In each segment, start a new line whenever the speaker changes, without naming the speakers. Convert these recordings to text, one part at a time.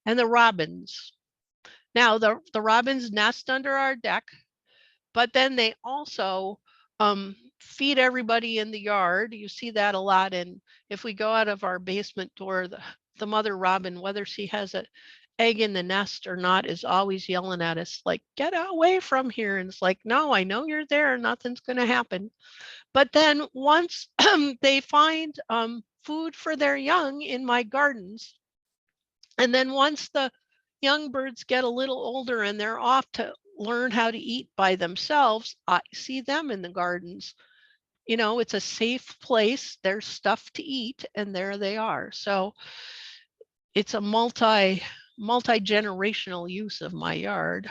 and the robins. Now, the robins nest under our deck, but then they also feed everybody in the yard. You see that a lot. And if we go out of our basement door, the mother robin, whether she has an egg in the nest or not, is always yelling at us like, get away from here. And it's like, no, I know you're there. Nothing's going to happen. But then once they find food for their young in my gardens, and then once the young birds get a little older and they're off to learn how to eat by themselves, I see them in the gardens. You know, it's a safe place. There's stuff to eat, and there they are. So it's a multi-generational use of my yard.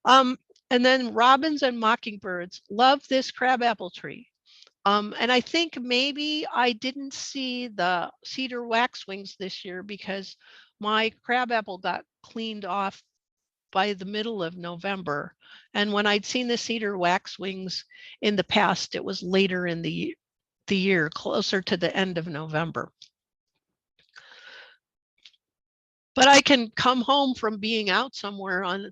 And then robins and mockingbirds love this crabapple tree. And I think maybe I didn't see the cedar waxwings this year because my crabapple got cleaned off by the middle of November. And when I'd seen the cedar waxwings in the past, it was later in the year, closer to the end of November. But I can come home from being out somewhere on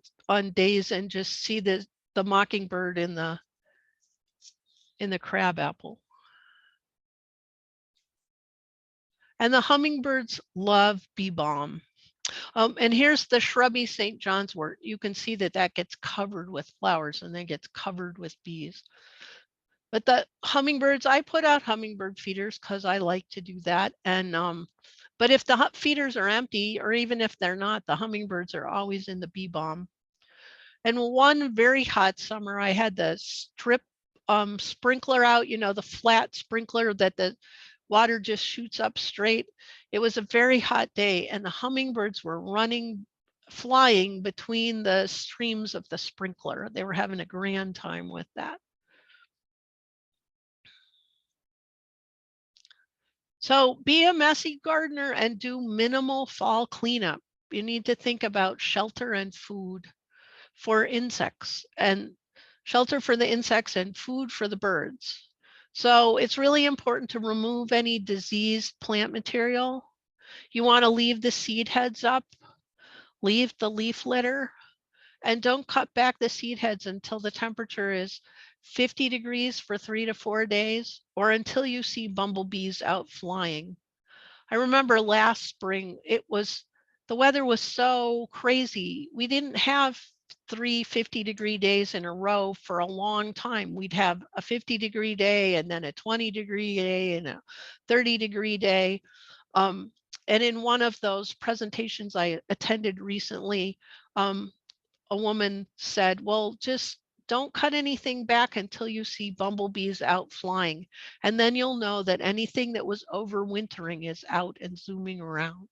days and just see the mockingbird in the crabapple. And the hummingbirds love bee balm. And here's the shrubby St. John's wort. You can see that gets covered with flowers and then gets covered with bees. But the hummingbirds, I put out hummingbird feeders because I like to do that. And but if the feeders are empty, or even if they're not, the hummingbirds are always in the bee balm. And one very hot summer, I had the strip sprinkler out, you know, the flat sprinkler that the water just shoots up straight. It was a very hot day, and the hummingbirds were flying between the streams of the sprinkler. They were having a grand time with that. So be a messy gardener and do minimal fall cleanup. You need to think about shelter and food for insects, and shelter for the insects and food for the birds. So it's really important to remove any diseased plant material. You want to leave the seed heads up, leave the leaf litter, and don't cut back the seed heads until the temperature is 50 degrees for 3 to 4 days, or until you see bumblebees out flying. I remember last spring, the weather was so crazy. We didn't have 3 50-degree days in a row for a long time. We'd have a 50-degree day and then a 20-degree day and a 30-degree day. And in one of those presentations I attended recently, a woman said, well, just don't cut anything back until you see bumblebees out flying. And then you'll know that anything that was overwintering is out and zooming around.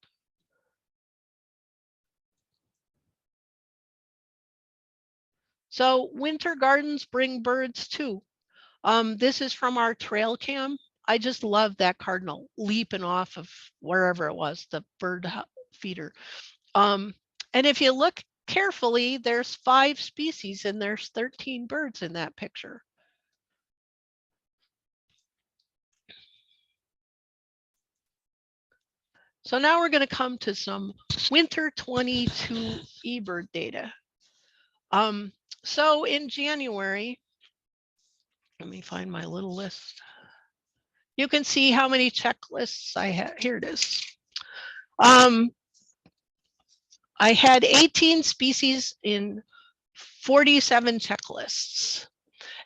So winter gardens bring birds too. This is from our trail cam. I just love that cardinal leaping off of wherever it was, the bird feeder. And if you look carefully, there's 5 species and there's 13 birds in that picture. So now we're going to come to some winter 22 eBird data. So in January, let me find my little list. You can see how many checklists I had. Here it is. I had 18 species in 47 checklists.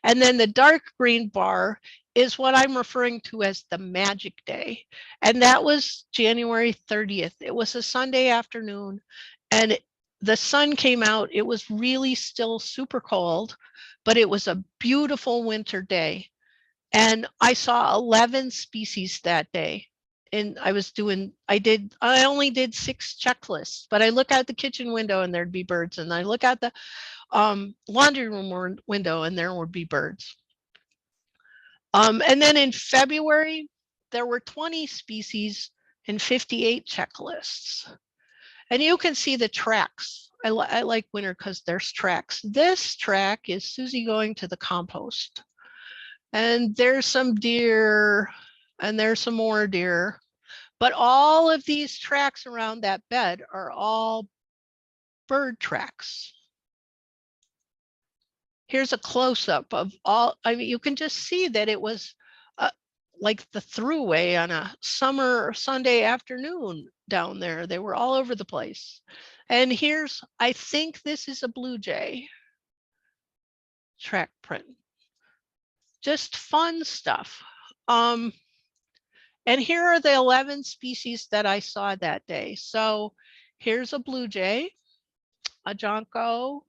And then the dark green bar is what I'm referring to as the magic day. And that was January 30th. It was a Sunday afternoon and the sun came out. It was really still super cold, but it was a beautiful winter day. And I saw 11 species that day. And I only did 6 checklists, but I look out the kitchen window and there'd be birds. And I look out the laundry room window and there would be birds. And then in February, there were 20 species and 58 checklists. And you can see the tracks. I like winter because there's tracks. This track is Susie going to the compost. And there's some deer and there's some more deer. But all of these tracks around that bed are all bird tracks. Here's a close-up of all, I mean, you can just see that it was like the throughway on a summer or Sunday afternoon down there. They were all over the place. And here's, I think this is a blue jay track print. Just fun stuff. And here are the 11 species that I saw that day. So here's a blue jay, a jonco,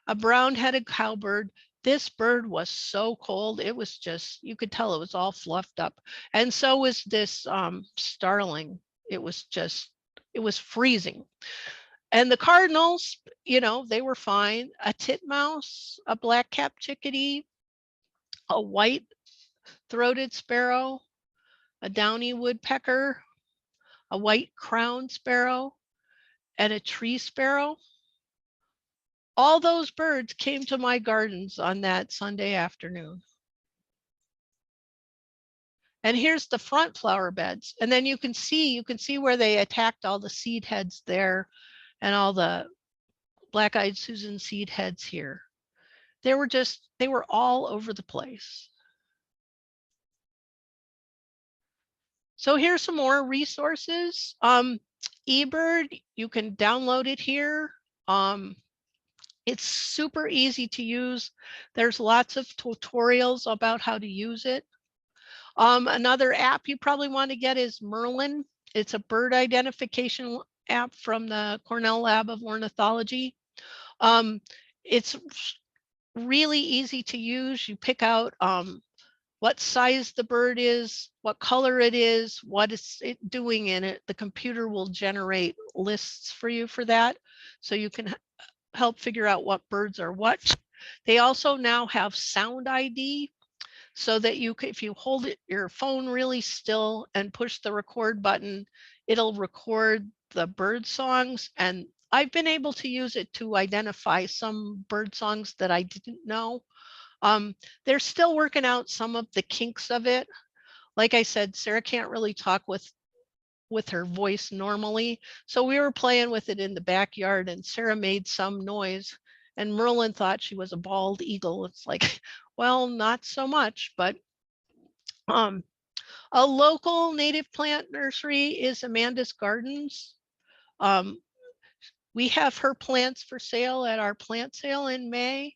a brown-headed cowbird. This bird was so cold, it was just, you could tell it was all fluffed up. And so was this starling. It was just, it was freezing. And the cardinals, you know, they were fine. A titmouse, a black-capped chickadee, a white-throated sparrow, a downy woodpecker, a white-crowned sparrow, and a tree sparrow. All those birds came to my gardens on that Sunday afternoon. And here's the front flower beds. And then you can see where they attacked all the seed heads there and all the black-eyed Susan seed heads here. They were all over the place. So here's some more resources. eBird, you can download it here. It's super easy to use. There's lots of tutorials about how to use it. Another app you probably want to get is Merlin. It's a bird identification app from the Cornell Lab of Ornithology. It's really easy to use. You pick out what size the bird is, what color it is, what is it doing in it. The computer will generate lists for you for that. So you can help figure out what birds are what. They also now have sound ID, so that you can, if you hold your phone really still and push the record button, it'll record the bird songs. And I've been able to use it to identify some bird songs that I didn't know. They're still working out some of the kinks of it. Like I said, Sarah can't really talk with her voice normally. So we were playing with it in the backyard and Sarah made some noise and Merlin thought she was a bald eagle. It's like, well, not so much, but a local native plant nursery is Amanda's Gardens. We have her plants for sale at our plant sale in May.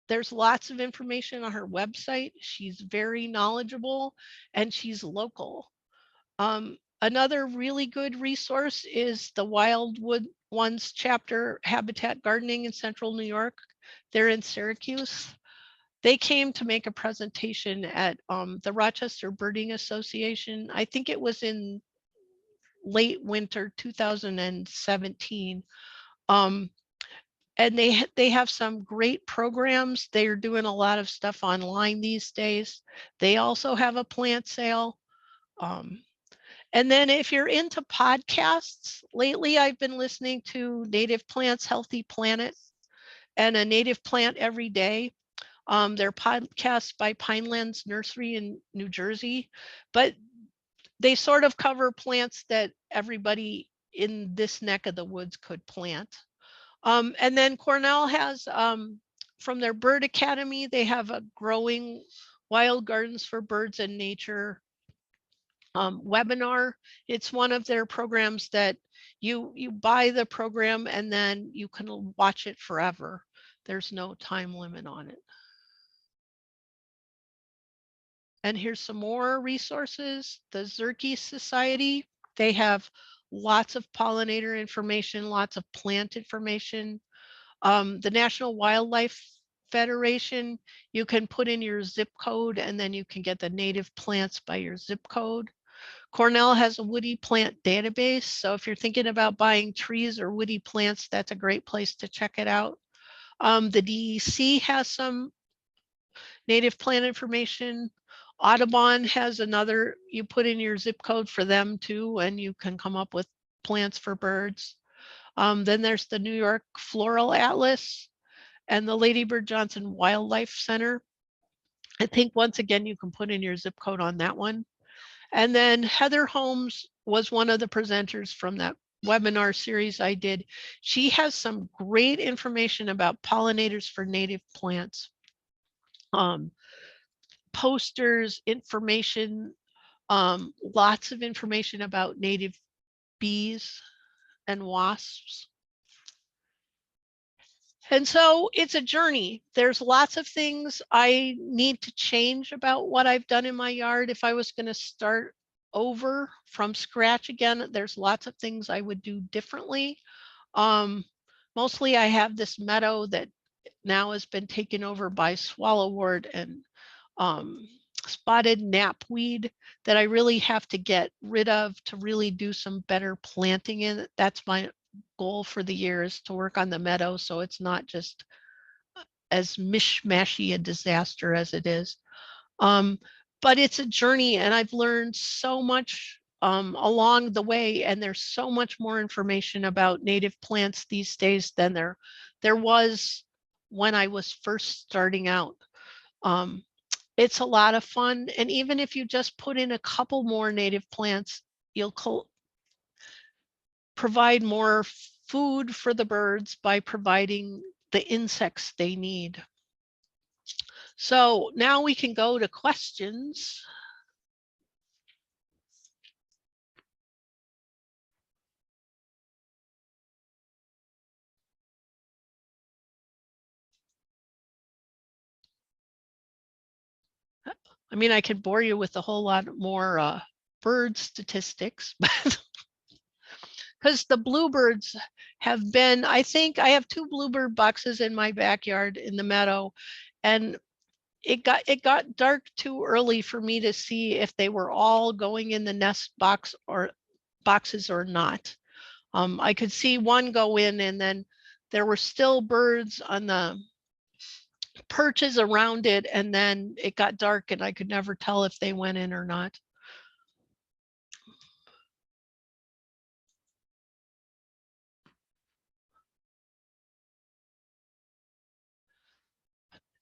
There's lots of information on her website. She's very knowledgeable and she's local. Another really good resource is the Wildwood Ones chapter, Habitat Gardening in Central New York. They're in Syracuse. They came to make a presentation at the Rochester Birding Association. I think it was in late winter 2017. And they have some great programs. They're doing a lot of stuff online these days. They also have a plant sale. And then if you're into podcasts, lately I've been listening to Native Plants, Healthy Planet and A Native Plant Every Day. They're podcasts by Pinelands Nursery in New Jersey, but they sort of cover plants that everybody in this neck of the woods could plant. And then Cornell has, from their Bird Academy, they have a Growing Wild Gardens for Birds and Nature webinar. It's one of their programs that you buy the program and then you can watch it forever. There's no time limit on it. And here's some more resources. The Zerke Society, they have lots of pollinator information, lots of plant information. The National Wildlife Federation, you can put in your zip code and then you can get the native plants by your zip code. Cornell has a woody plant database. So if you're thinking about buying trees or woody plants, that's a great place to check it out. The DEC has some native plant information. Audubon has another, you put in your zip code for them too, and you can come up with plants for birds. Then there's the New York Floral Atlas and the Lady Bird Johnson Wildlife Center. I think once again, you can put in your zip code on that one. And then Heather Holmes was one of the presenters from that webinar series I did. She has some great information about pollinators for native plants. Posters, information, lots of information about native bees and wasps. And so it's a journey. There's lots of things I need to change about what I've done in my yard. If I was going to start over from scratch again, there's lots of things I would do differently. Mostly I have this meadow that now has been taken over by swallowwort and spotted knapweed that I really have to get rid of to really do some better planting in it. That's my goal for the year, is to work on the meadow so it's not just as mishmashy a disaster as it is. But it's a journey, and I've learned so much along the way, and there's so much more information about native plants these days than there was when I was first starting out. It's a lot of fun, and even if you just put in a couple more native plants, you'll provide more food for the birds by providing the insects they need. So now we can go to questions. I mean, I could bore you with a whole lot more bird statistics, but because the bluebirds have been, I think I have 2 bluebird boxes in my backyard in the meadow, and it got dark too early for me to see if they were all going in the nest boxes or not. I could see one go in, and then there were still birds on the perches around it, and then it got dark and I could never tell if they went in or not.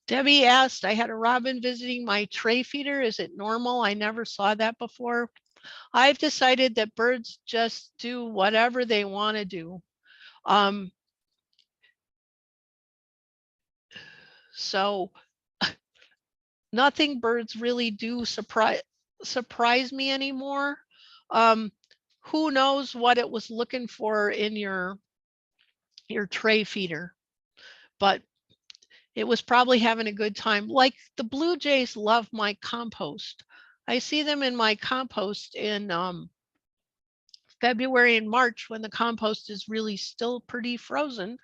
Debbie asked, I had a robin visiting my tray feeder. Is it normal? I never saw that before. I've decided that birds just do whatever they want to do. So nothing birds really do surprise me anymore. Who knows what it was looking for in your tray feeder, but it was probably having a good time. Like the blue jays love my compost. I see them in my compost in February and March when the compost is really still pretty frozen,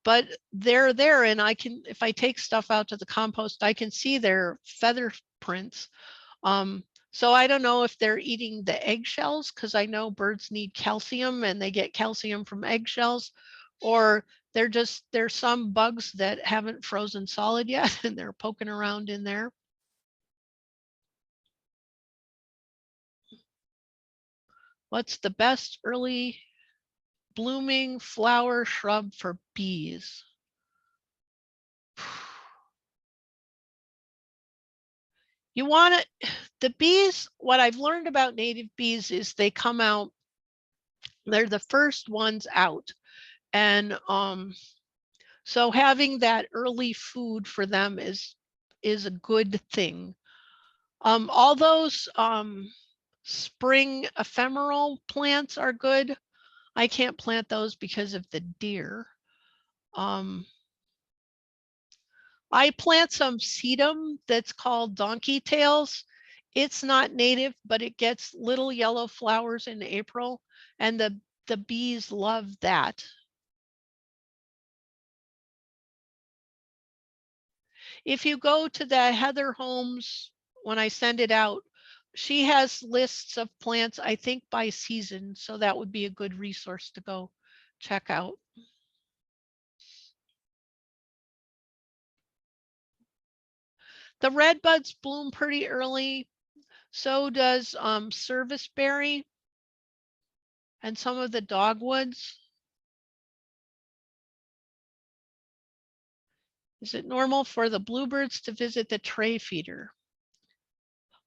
but they're there, and I can, if I take stuff out to the compost, I can see their feather prints. So I don't know if they're eating the eggshells, because I know birds need calcium and they get calcium from eggshells, or there's some bugs that haven't frozen solid yet and they're poking around in there. What's the best early blooming flower shrub for bees? You want it, the bees, what I've learned about native bees is they come out, they're the first ones out. And so having that early food for them is a good thing. All those spring ephemeral plants are good. I can't plant those because of the deer. I plant some sedum that's called donkey tails. It's not native, but it gets little yellow flowers in April, and the bees love that. If you go to the Heather Holmes, when I send it out, she has lists of plants, I think by season. So that would be a good resource to go check out. The red buds bloom pretty early. So does serviceberry and some of the dogwoods. Is it normal for the bluebirds to visit the tray feeder?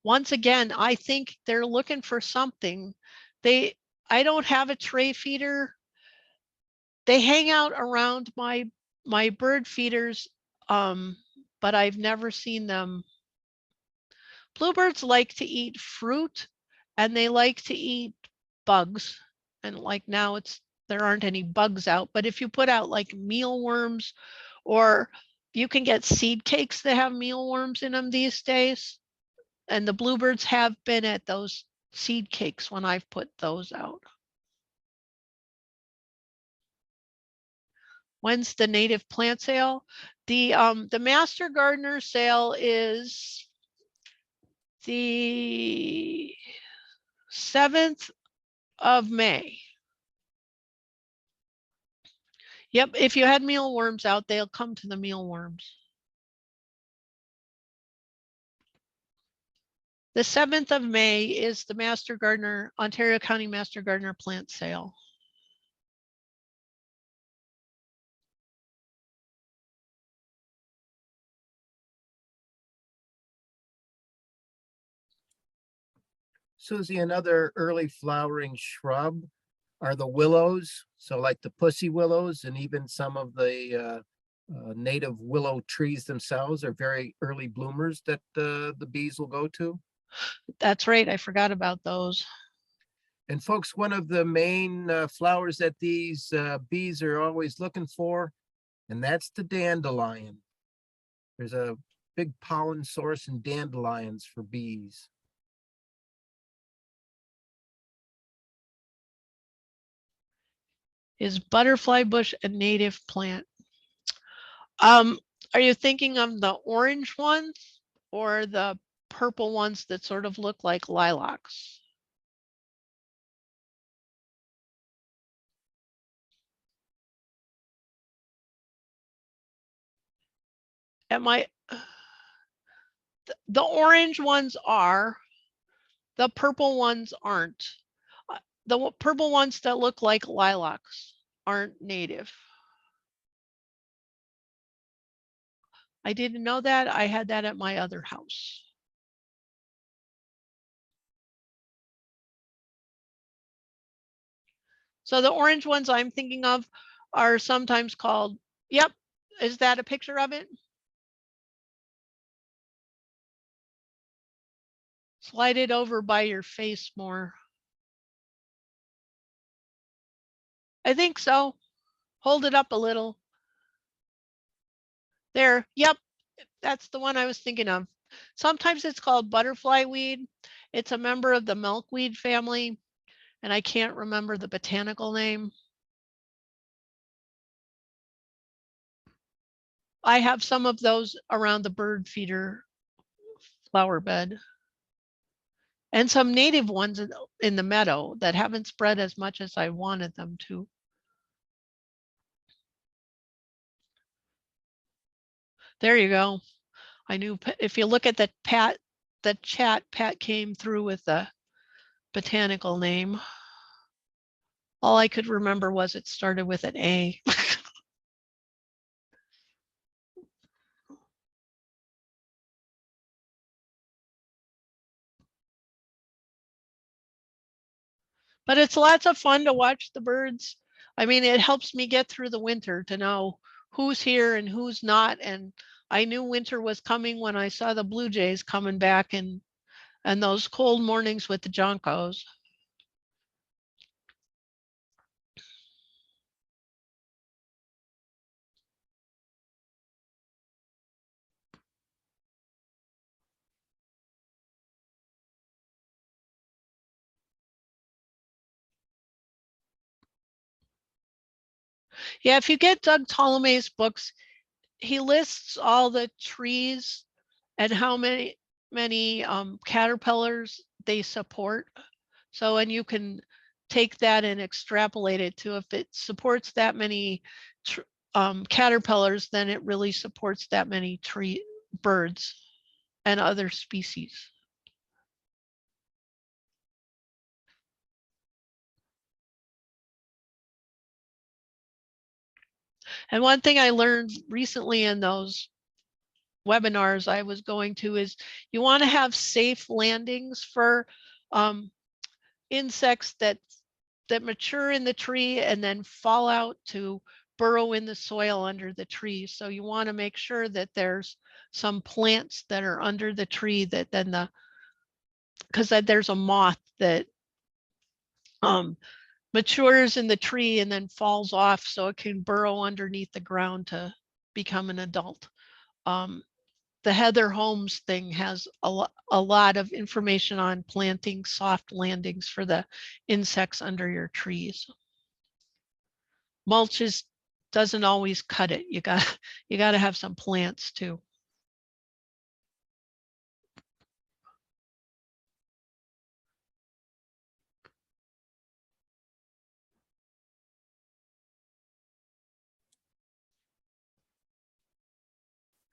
Once again, I think they're looking for something. I don't have a tray feeder. They hang out around my bird feeders, but I've never seen them. Bluebirds like to eat fruit and they like to eat bugs. And like now there aren't any bugs out, but if you put out like mealworms, or you can get seed cakes that have mealworms in them these days. And the bluebirds have been at those seed cakes when I've put those out. When's the native plant sale? The Master Gardener sale is the 7th of May. Yep, if you had mealworms out, they'll come to the mealworms. The 7th of May is the Master Gardener, Ontario County Master Gardener plant sale.
Susie, another early flowering shrub are the willows. So like the pussy willows and even some of the native willow trees themselves are very early bloomers that the bees will go to.
That's right, I forgot about those.
And folks, one of the main flowers that these bees are always looking for, and that's the dandelion. There's a big pollen source in dandelions for bees.
Is butterfly bush a native plant? Are you thinking of the orange ones or the purple ones that sort of look like lilacs? Am I? The orange ones are, the purple ones aren't. The purple ones that look like lilacs aren't native. I didn't know that. I had that at my other house. So the orange ones I'm thinking of are sometimes called, yep, is that a picture of it? Slide it over by your face more. I think so. Hold it up a little. There, yep, that's the one I was thinking of. Sometimes it's called butterfly weed. It's a member of the milkweed family, and I can't remember the botanical name. I have some of those around the bird feeder flower bed. And some native ones in the meadow that haven't spread as much as I wanted them to. There you go. I knew if you look at the chat, Pat came through with the botanical name. All I could remember was it started with an A. But it's lots of fun to watch the birds. I mean, it helps me get through the winter to know who's here and who's not. And I knew winter was coming when I saw the blue jays coming back and those cold mornings with the juncos. Yeah, if you get Doug Ptolemy's books, he lists all the trees and how many caterpillars they support. So, and you can take that and extrapolate it to if it supports that many caterpillars, then it really supports that many birds and other species. And one thing I learned recently in those webinars I was going to, is you want to have safe landings for insects that mature in the tree and then fall out to burrow in the soil under the tree. So you want to make sure that there's some plants that are under the tree that then because there's a moth that matures in the tree and then falls off so it can burrow underneath the ground to become an adult. The Heather Holmes thing has a lot of information on planting soft landings for the insects under your trees. Mulch doesn't always cut it. You got to have some plants too.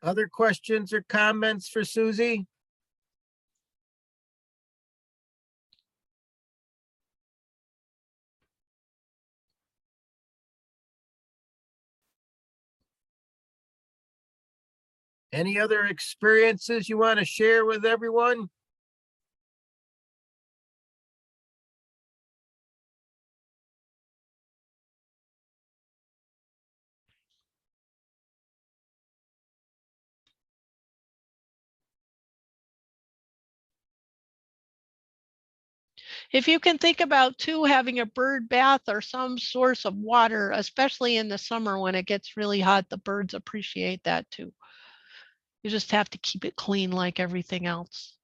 Other questions or comments for Susie? Any other experiences you want to share with everyone?
If you can think about too, having a bird bath or some source of water, especially in the summer when it gets really hot, the birds appreciate that too. You just have to keep it clean like everything else.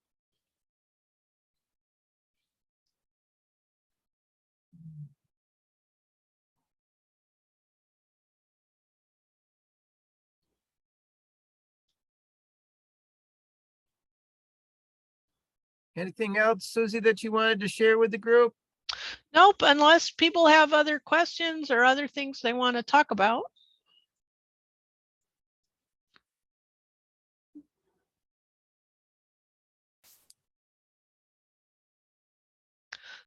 Anything else, Susie, that you wanted to share with the group?
Nope, unless people have other questions or other things they want to talk about.